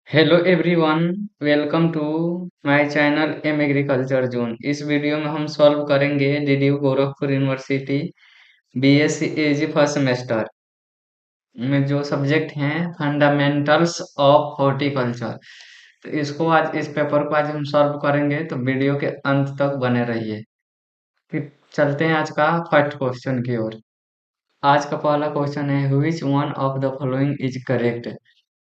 Hello everyone, welcome to my channel M agriculture zone. इस वीडियो में हम सॉल्व करेंगे DDU Gorakhpur university BSc AG first semester में जो सब्जेक्ट हैं फंडामेंटल्स ऑफ हॉर्टिकल्चर। तो इसको आज इस पेपर को आज हम सॉल्व करेंगे, तो वीडियो के अंत तक बने रहिए। फिर चलते हैं आज का फर्स्ट क्वेश्चन की ओर। आज का पहला क्वेश्चन है, which one of the following is correct.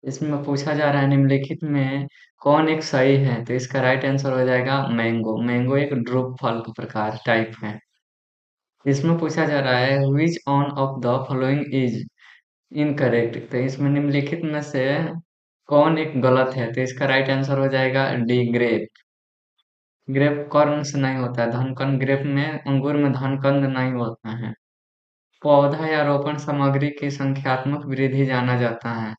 इसमें पूछा जा रहा है निम्नलिखित में कौन एक सही है, तो इसका राइट आंसर हो जाएगा मैंगो। मैंगो एक ड्रूप फल का प्रकार टाइप है। इसमें पूछा जा रहा है which one of the following is incorrect, तो इसमें निम्नलिखित में से कौन एक गलत है, तो इसका राइट आंसर हो जाएगा डी, ग्रेप। ग्रेप कॉर्न से नहीं होता है, धनकंद ग्रेप में अंगूर में धनकंद नहीं होता है। पौधा या रोपण सामग्री की संख्यात्मक वृद्धि जाना जाता है,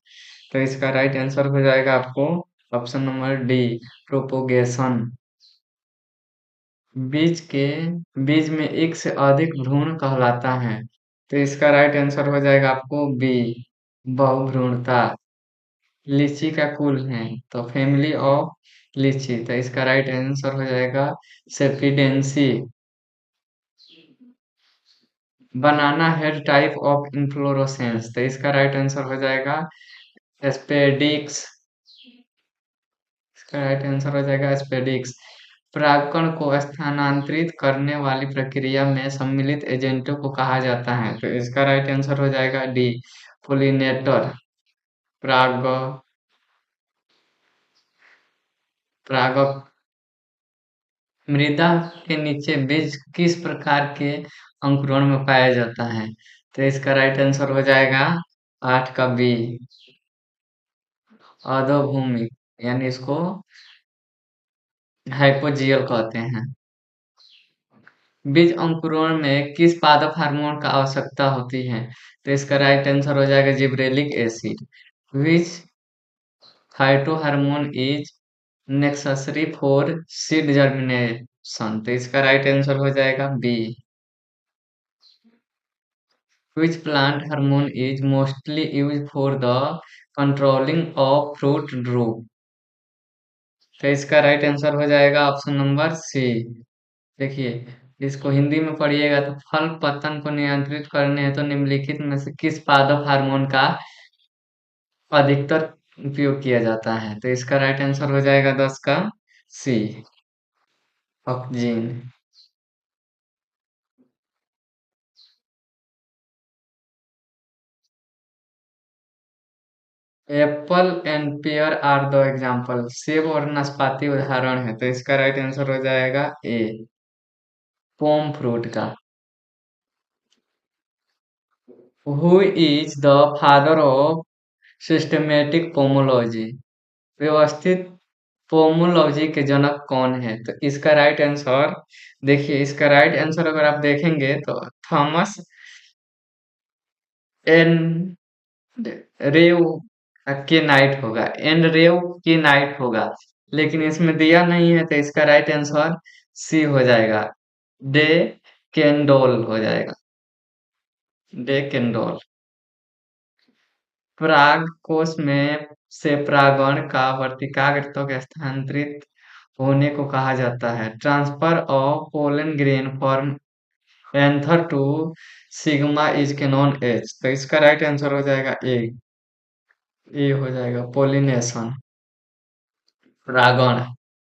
तो इसका राइट आंसर हो जाएगा आपको ऑप्शन नंबर डी, प्रोपोगेशन। बीज के बीज में एक से अधिक भ्रूण कहलाता है, तो इसका राइट आंसर हो जाएगा आपको बी, बहुभ्रूणता। लीची का कुल है तो फैमिली ऑफ लीची, तो इसका राइट आंसर हो जाएगा सेफिडेंसी। बनाना हेड टाइप ऑफ इन्फ्लोरोसेंस, तो इसका राइट आंसर हो जाएगा एस्पेडिक्स। इसका राइट आंसर हो जाएगा स्पेडिक्स। परागकण को स्थानांतरित करने वाली प्रक्रिया में सम्मिलित एजेंटों को कहा जाता है, तो इसका राइट आंसर हो जाएगा डी, पोलिनेटर। पराग परागक। मृदा के नीचे बीज किस प्रकार के अंकुरण में पाया जाता है, तो इसका राइट आंसर हो जाएगा आठ का बी, अधोभूमि, यानी इसको हाइपोजियल कहते हैं। बीज अंकुरण में किस पादप हार्मोन का आवश्यकता होती है, तो इसका राइट आंसर हो जाएगा gibberellic acid. Which phytohormone is necessary for seed germination, तो इसका राइट आंसर हो जाएगा B. Which plant hormone is mostly use for the controlling of fruit drop, तो इसका राइट आंसर हो जाएगा ऑप्शन नंबर सी। देखिए, इसको हिंदी में पढ़िएगा तो फल पतन को नियंत्रित करने हेतु निम्नलिखित में से किस पादप हार्मोन का अधिकतर उपयोग किया जाता है, तो इसका राइट आंसर हो जाएगा 10 का C, auxin. Apple and pear are the example, सेब और नाशपाती उदाहरण है, तो इसका राइट आंसर हो जाएगा ए, पोम फ्रूट का। Who is the father of systematic pomology, व्यवस्थित पोमोलॉजी के जनक कौन है, तो इसका राइट आंसर, देखिए इसका राइट आंसर अगर आप देखेंगे तो थॉमस एन रेव के नाइट होगा, एन रेव के नाइट होगा, लेकिन इसमें दिया नहीं है, तो इसका राइट आंसर सी हो जाएगा, डे केंडोल हो जाएगा, डे केंडोल। पराग कोश में से परागण का वर्तिकाग्र तक स्थानांतरित होने को कहा जाता है, transfer of pollen grain from anther to stigma is कैनॉन एच, तो इसका राइट आंसर हो जाएगा ए, ए हो जाएगा पोलिनेशन, परागण।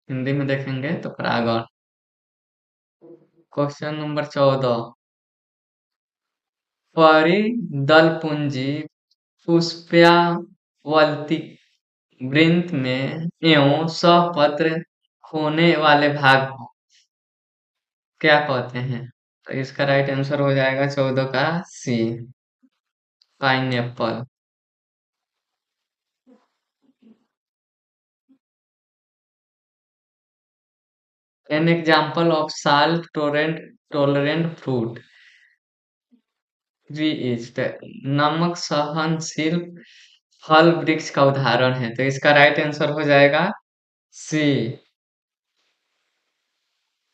हिंदी में देखेंगे तो परागण। क्वेश्चन नंबर 14, परिदल पूंजी पुष्पावल्ती वृंत में एवं सहपत्र होने वाले भाग को क्या कहते हैं, तो इसका राइट आंसर हो जाएगा 14 का C, pineapple. An example of salt tolerant fruit tree is, नमक सहनशील फल वृक्ष का उदाहरण है, तो इसका राइट आंसर हो जाएगा सी,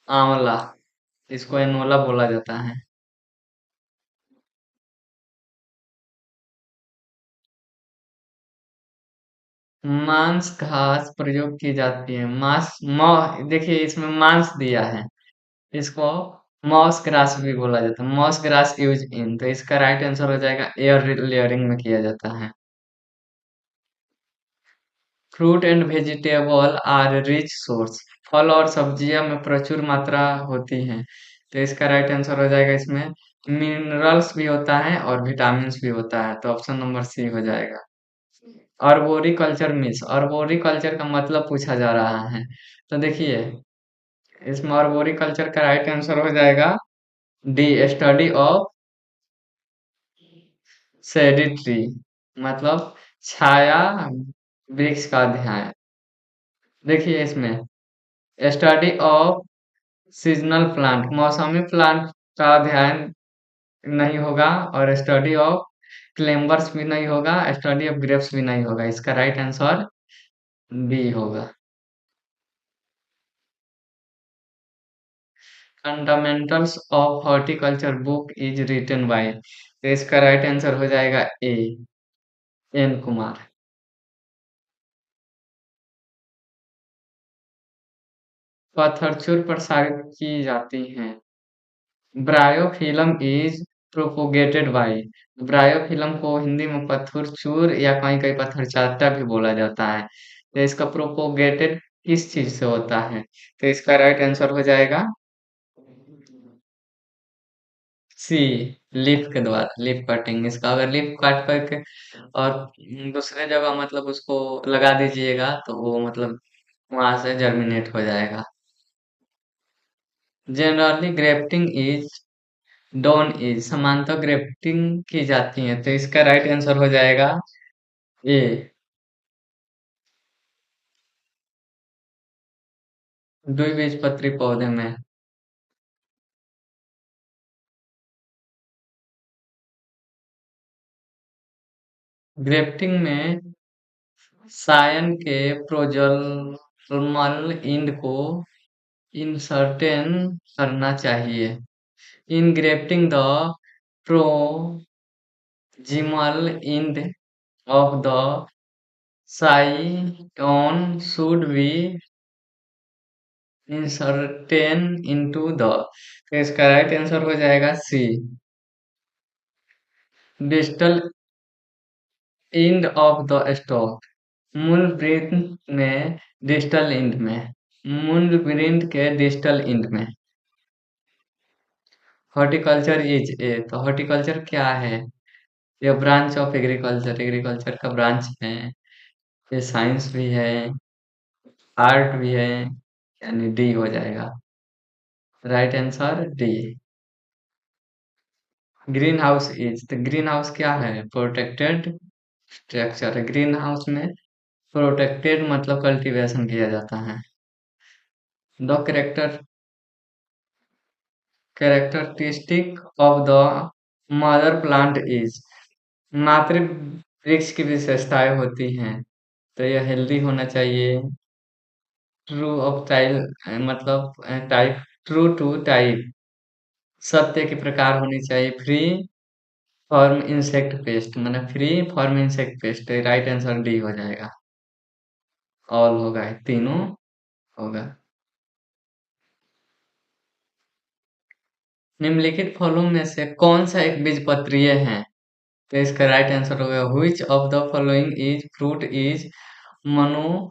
आंवला। इसको एनोला बोला जाता है। मांस घास प्रयोग की जाती है। मांस देखिए इसमें मांस दिया है। इसको मॉस ग्रास भी बोला जाता है। मॉस ग्रास यूज इन, तो इसका राइट आंसर हो जाएगा एयर लेयरिंग में किया जाता है। Fruit and vegetable are rich source. फल और सब्जियां में प्रचुर मात्रा होती है, तो इसका राइट आंसर हो जाएगा इसमें मिनरल्स भी होता है और विटामिन्स भी होता है, तो ऑप्शन नंबर सी हो जाएगा। आर्बोरिकल्चर मीन्स, आर्बोरिकल्चर का मतलब पूछा जा रहा है, तो देखिए इसमें आर्बोरिकल्चर का राइट आंसर हो जाएगा D, study of shady tree, मतलब छाया वृक्ष का अध्ययन। देखिए इसमें स्टडी ऑफ सीजनल प्लांट, मौसमी प्लांट का अध्ययन नहीं होगा, और स्टडी ऑफ क्लेम्बर्स भी नहीं होगा, स्टडी ऑफ ग्रेप्स भी नहीं होगा, इसका राइट आंसर बी होगा। Fundamentals of horticulture book is written by, तो इसका राइट आंसर हो जाएगा ए, एन कुमार। पत्थरचूर प्रसारित की जाती हैं। Bryophyllum is propagated bye, bryophyllum को हिंदी में पत्थर चूर या कहीं कहीं पत्थर चाटा भी बोला जाता है, तो इसका प्रोपोगेटेड किस चीज से होता है, तो इसका राइट आंसर हो जाएगा सी, लीफ के द्वारा, लीफ कटिंग। इसका अगर लीफ काट करके और दूसरे जगह मतलब उसको लगा दीजिएगा, तो वो मतलब वहां से जर्मिनेट हो जाएगा। जनरली ग्रेफ्टिंग इज डॉन इज, समांतर ग्रेफ्टिंग की जाती है, तो इसका राइट आंसर हो जाएगा ए, द्विबीजपत्री पौधे में। ग्रेफ्टिंग में सायन के प्रोजर्मल इंड को इंसर्टेन करना चाहिए। In grafting the proximal end of the scion should be inserted into the, तो इसका राइट आंसर हो जाएगा C, distal end of the stock. मूल वृंत में, डिस्टल एंड में, मूल वृंत के डिस्टल एंड में। हॉर्टिकल्चर इज ए, तो हॉर्टिकल्चर क्या है? ये ब्रांच ऑफ एग्रीकल्चर, एग्रीकल्चर का ब्रांच है। ये साइंस भी है, आर्ट भी है, यानी डी हो जाएगा। Right answer D. Green house is, तो ग्रीन हाउस क्या है? प्रोटेक्टेड स्ट्रक्चर है। ग्रीन हाउस में प्रोटेक्टेड मतलब कल्टीवेशन किया जाता है। The character characteristic of the mother plant is, मातृ वृक्ष की विशेषताएं होती हैं, तो यह हेल्दी होना चाहिए। ट्रू ऑफ टाइप मतलब टाइप, ट्रू टू टाइप, सत्य के प्रकार होनी चाहिए। फ्री फॉर्म इंसेक्ट पेस्ट, मतलब free form insect pest, right answer D हो जाएगा। ऑल होगा, तीनों होगा। निम्नलिखित फलों में से कौन सा एक बीजपत्रीय है, तो इसका राइट आंसर होगा which of the following is fruit is monocotyledonous,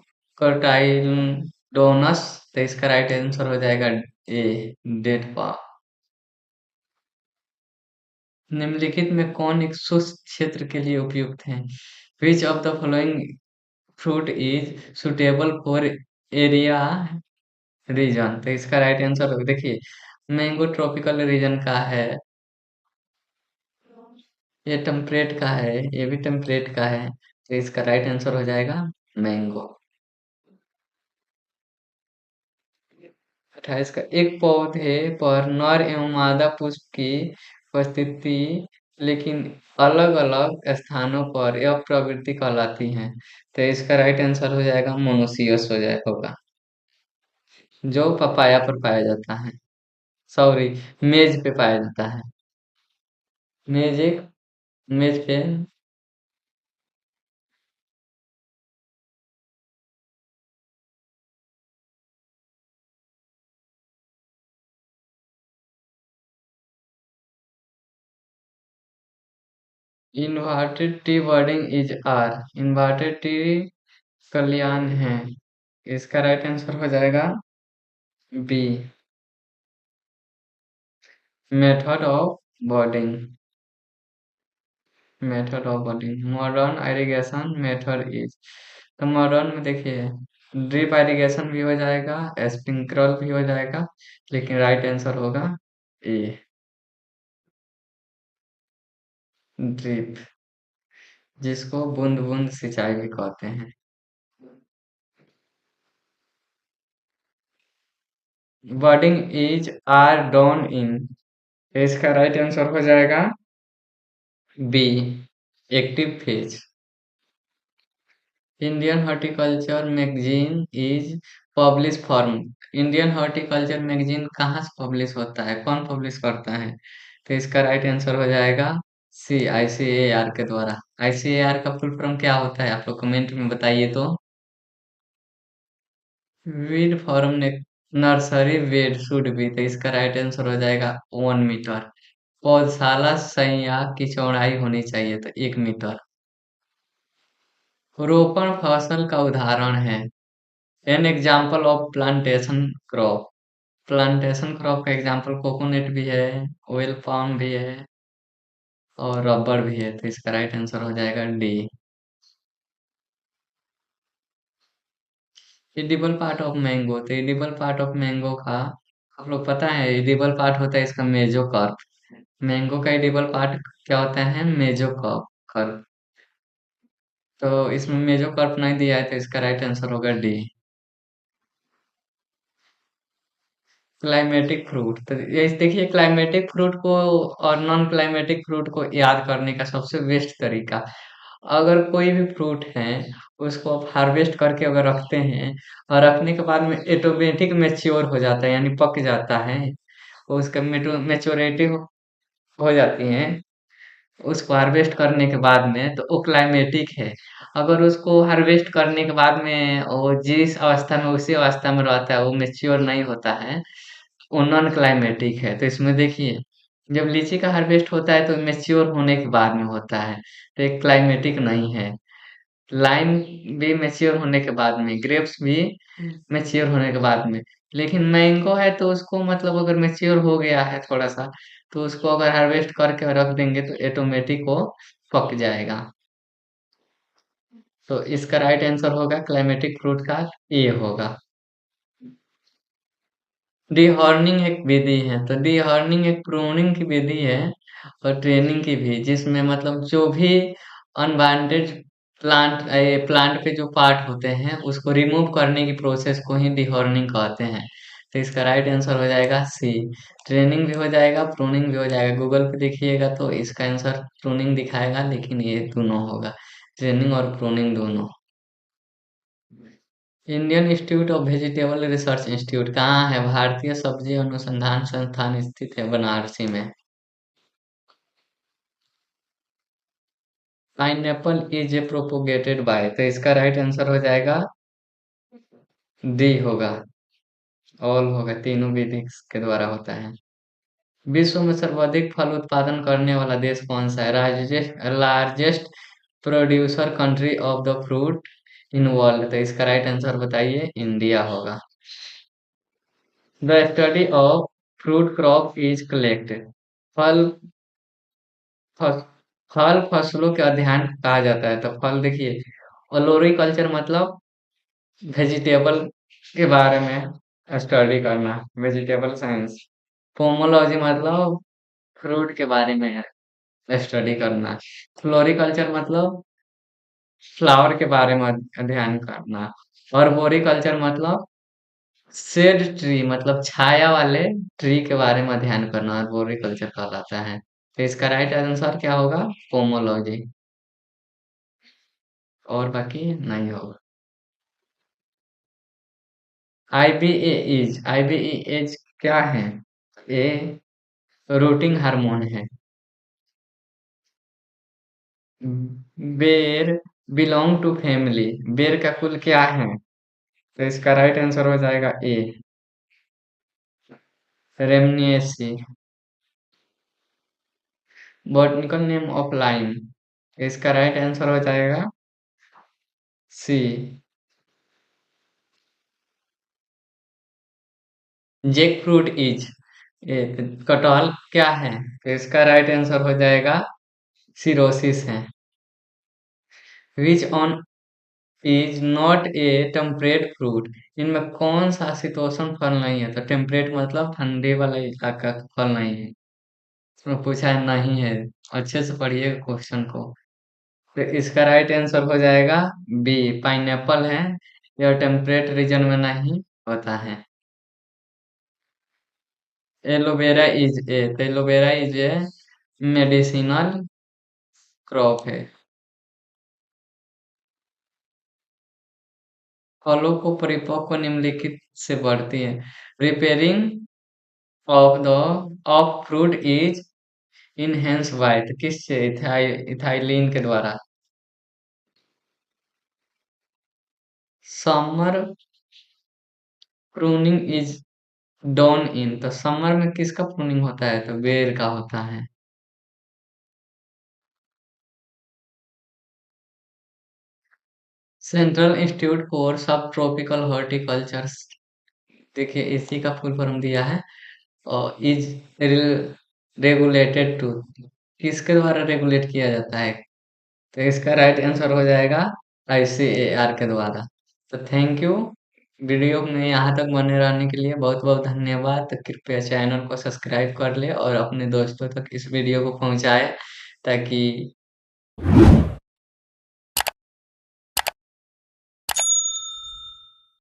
तो इसका राइट आंसर हो जाएगा ए, डेट पा। निम्नलिखित में कौन एक शुष्क क्षेत्र के लिए उपयुक्त है? Which of the following fruit is suitable for area region, तो इसका राइट आंसर होगा, देखिए मैंगो ट्रॉपिकल रीजन का है, ये टेम्परेट का है, ये भी टेम्परेट का है, तो इसका राइट आंसर हो जाएगा मैंगो। 28 का, एक पौधे पर नर एवं मादा पुष्प की उपस्थिति लेकिन अलग अलग स्थानों पर यह प्रवृत्ति कहलाती है, तो इसका राइट आंसर हो जाएगा मोनोसियस हो जाए होगा, जो पपाया पर पाया जाता है, सॉरी मेज पे पाया जाता है। मेज एक, मेज पे inverted T budding is or, inverted T कल्याण है। इसका राइट आंसर हो जाएगा B, method of budding. Method of budding modern irrigation method is, तो मॉडर्न में देखिए ड्रिप इरिगेशन भी हो जाएगा, स्प्रिंकलर भी हो जाएगा, लेकिन राइट आंसर होगा ए, ड्रिप, जिसको बूंद बूंद सिंचाई भी कहते हैं। Watering is are done in, इसका राइट आंसर हो जाएगा B, active phase. Indian horticulture magazine is publish from, Indian horticulture magazine कहाँ से पब्लिश होता है, कौन पब्लिश करता है? तो इसका राइट आंसर हो जाएगा सी, आईसीएआर के द्वारा। आईसीएआर का फुल फॉर्म क्या होता है, आप लोग कमेंट में बताइए तो। वीड फॉर्म ने नर्सरी बेड शुड बी, तो इसका राइट आंसर हो जाएगा 1 मीटर। पौधशाला सैया की चौड़ाई होनी चाहिए, तो 1 मीटर। रोपण फसल का उदाहरण है, N example of plantation crop, plantation crop का एग्जाम्पल कोकोनट भी है, ऑयल पाम भी है, और रबर भी है, तो इसका राइट आंसर हो जाएगा D. Edible part of mango, तो एडिबल पार्ट ऑफ मैंगो का आप लोग पता है, एडिबल पार्ट होता है इसका मेजोकार्प। मैंगो का एडिबल पार्ट क्या होता है, मेजोकार्प कर्प। तो इसमें मेजोकार्प नहीं दिया है, तो इसका राइट आंसर होगा डी। क्लाइमेटिक फ्रूट, तो ये देखिए क्लाइमेटिक फ्रूट को और नॉन क्लाइमेटिक फ्रूट को याद करने का सबसे बेस्ट तरीका, अगर कोई भी फ्रूट है उसको आप हार्वेस्ट करके अगर रखते हैं और रखने के बाद में ऑटोमेटिक मेच्योर हो जाता है, यानी पक जाता है, उसका मेच्योरिटी हो जाती है, उसको हार्वेस्ट करने के बाद में, तो वो क्लाइमेटिक है। अगर उसको हार्वेस्ट करने के बाद में वो जिस अवस्था में उसी अवस्था में रहता है वो मेच्योर नहीं होता है, वो नॉन क्लाइमेटिक है। तो इसमें देखिए जब लीची का हार्वेस्ट होता है तो मेच्योर होने के बाद में होता है, तो एक क्लाइमेटिक नहीं है। लाइम भी मेच्योर होने के बाद में, ग्रेप्स भी मेच्योर होने के बाद में, लेकिन मैंगो है तो उसको मतलब अगर मेच्योर हो गया है थोड़ा सा, तो उसको अगर हार्वेस्ट करके रख देंगे तो ऑटोमेटिक वो पक जाएगा। तो इसका राइट आंसर होगा क्लाइमेटिक फ्रूट का ए होगा। डीहॉर्निंग एक विधि है, तो डीहॉर्निंग एक प्रूनिंग की विधि है और ट्रेनिंग की भी, जिसमें मतलब जो भी अनवांटेड प्लांट पे जो पार्ट होते हैं उसको रिमूव करने की प्रोसेस को ही डीहॉर्निंग कहते हैं। तो इसका राइट आंसर हो जाएगा सी, ट्रेनिंग भी हो जाएगा, प्रूनिंग भी हो जाएगा। गूगल पे देखिएगा तो इसका आंसर प्रूनिंग दिखाएगा, लेकिन ये दोनों होगा, ट्रेनिंग और प्रूनिंग दोनों। Indian institute of vegetable research institute कहाँ है, भारतीय सब्जी अनुसंधान संस्थान स्थित है बनारसी में। Pineapple is a propagated bye, तो इसका राइट आंसर हो जाएगा डी होगा, ऑल होगा, तीनों विधि के द्वारा होता है। विश्व में सर्वाधिक फल उत्पादन करने वाला देश कौन सा है, largest producer country of the fruit in world, तो इसका राइट आंसर बताइए, इंडिया होगा। The study of fruit crop is collected, फल फस, फल फसलों के अध्ययन कहा जाता है, तो फल देखिए ओलोरिकल्चर मतलब वेजिटेबल के बारे में स्टडी करना, वेजिटेबल साइंस। पोमोलॉजी मतलब फ्रूट के बारे में स्टडी करना। फ्लोरिकल्चर मतलब फ्लावर के बारे में अध्ययन करना। और बोरिकल्चर मतलब शेड ट्री मतलब छाया वाले ट्री के बारे में अध्ययन करना, और बोरिकल्चर कहलाता है। तो इसका राइट आंसर क्या होगा, पोमोलॉजी, और बाकी नहीं होगा। आईबीए क्या है, ये रूटिंग हार्मोन है। बेर बिलोंग टू फैमिली, बेर का कुल क्या है, तो इसका राइट आंसर हो जाएगा ए, रेमनिएसी। बॉटनिकल नेम ऑफ लाइम, इसका राइट आंसर हो जाएगा सी। जैक फ्रूट इज, कटहल क्या है? तो इसका राइट आंसर हो जाएगा सिरोसिस है। Which one is not a temperate fruit, इनमें कौन सा शीतोष्ण फल नहीं है? तो टेम्परेट मतलब ठंडे वाला इलाका का फल नहीं है। इसमें पूछा है नहीं है, अच्छे से पढ़िए क्वेश्चन को। तो इसका राइट आंसर हो जाएगा बी, पाइनएप्पल है। यह टेम्परेट रीजन में नहीं होता है। एलोवेरा इज ए, तो aloe vera is a medicinal crop है। फलों को परिपक्व निम्नलिखित से बढ़ती है। Ripening of the of fruit is enhance by, तो किससे? इथाइलिन के द्वारा। Summer pruning is done in, तो समर में किसका प्रूनिंग होता है? तो बेर का होता है। सेंट्रल इंस्टीट्यूट फॉर सब ट्रॉपिकल हॉर्टिकल्चर, देखिए इसी का फुल फॉर्म दिया है। और इज रेगुलेटेड टू, किसके द्वारा रेगुलेट किया जाता है? तो इसका राइट आंसर हो जाएगा ICAR के द्वारा। तो थैंक यू, वीडियो में यहाँ तक बने रहने के लिए बहुत बहुत धन्यवाद। तो कृपया चैनल को सब्सक्राइब कर ले और अपने दोस्तों तक इस वीडियो को पहुँचाए, ताकि